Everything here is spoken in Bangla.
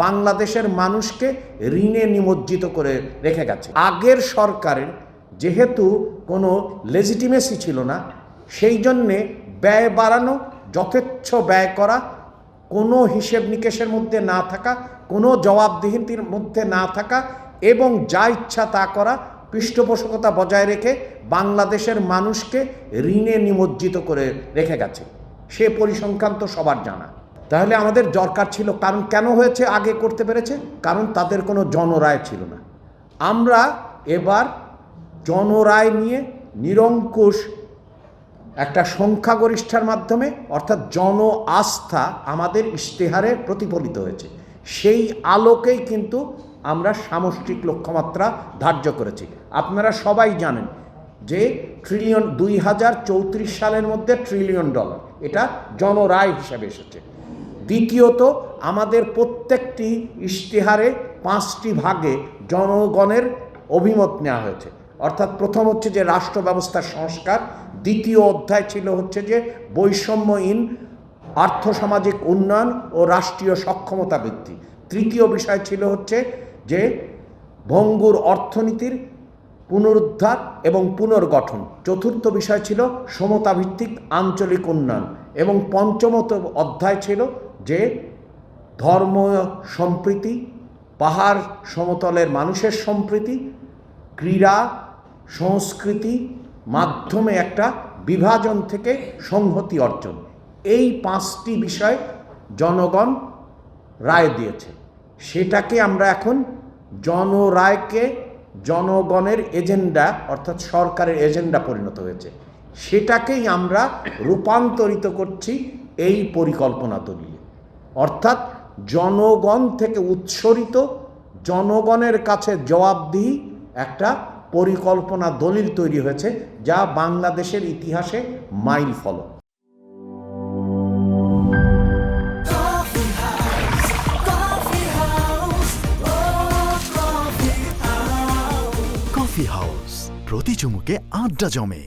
বাংলাদেশের মানুষকে ঋণে নিমজ্জিত করে রেখে গেছে। আগের সরকারের যেহেতু কোনো লেজিটিমেসি ছিল না, সেই জন্যে ব্যয় বাড়ানো, যথেচ্ছ ব্যয় করা, কোনো হিসেব নিকেশের মধ্যে না থাকা, কোনো জবাবদিহিতার মধ্যে না থাকা এবং যা ইচ্ছা তা করা, পৃষ্ঠপোষকতা বজায় রেখে বাংলাদেশের মানুষকে ঋণে নিমজ্জিত করে রেখে গেছে। সে পরিসংখ্যান তো সবার জানা। তাহলে আমাদের দরকার ছিল, কারণ কেন হয়েছে আগে করতে পেরেছে, কারণ তাদের কোনো জনরায় ছিল না। আমরা এবার জনরায় নিয়ে নিরঙ্কুশ একটা সংখ্যাগরিষ্ঠার মাধ্যমে, অর্থাৎ জন আস্থা আমাদের ইশতেহারে প্রতিফলিত হয়েছে। সেই আলোকেই কিন্তু আমরা সামষ্টিক লক্ষ্যমাত্রা ধার্য করেছি। আপনারা সবাই জানেন যে ট্রিলিয়ন 2034 সালের মধ্যে $1 ট্রিলিয়ন, এটা জনরায় হিসাবে এসেছে। দ্বিতীয়ত, আমাদের প্রত্যেকটি ইশতেহারে 5টি ভাগে জনগণের অভিমত নেওয়া হয়েছে। অর্থাৎ প্রথম হচ্ছে যে রাষ্ট্র ব্যবস্থার সংস্কার, দ্বিতীয় অধ্যায় ছিল হচ্ছে যে বৈষম্যহীন আর্থসামাজিক উন্নয়ন ও রাষ্ট্রীয় সক্ষমতা বৃদ্ধি, তৃতীয় বিষয় ছিল হচ্ছে যে ভঙ্গুর অর্থনীতির পুনরুদ্ধার এবং পুনর্গঠন, চতুর্থ বিষয় ছিল সমতাভিত্তিক আঞ্চলিক উন্নয়ন এবং পঞ্চমত অধ্যায় ছিল যে ধর্ম সম্প্রীতি, পাহাড় সমতলের মানুষের সম্প্রীতি, ক্রীড়া, সংস্কৃতি মাধ্যমে একটা বিভাজন থেকে সংহতি অর্জন। এই 5টি বিষয় জনগণ রায় দিয়েছে। সেটাকে আমরা এখন জনরায়কে জনগণের এজেন্ডা, অর্থাৎ সরকারের এজেন্ডা পরিণত হয়েছে, সেটাকেই আমরা রূপান্তরিত করছি এই পরিকল্পনা দলিলে। অর্থাৎ জনগণ থেকে উৎসরিত, জনগণের কাছে জবাবদিহি একটা পরিকল্পনা দলিল তৈরি হয়েছে, যা বাংলাদেশের ইতিহাসে মাইল ফলক। কফি হাউস, প্রতি চুমুকে আড্ডা জমে।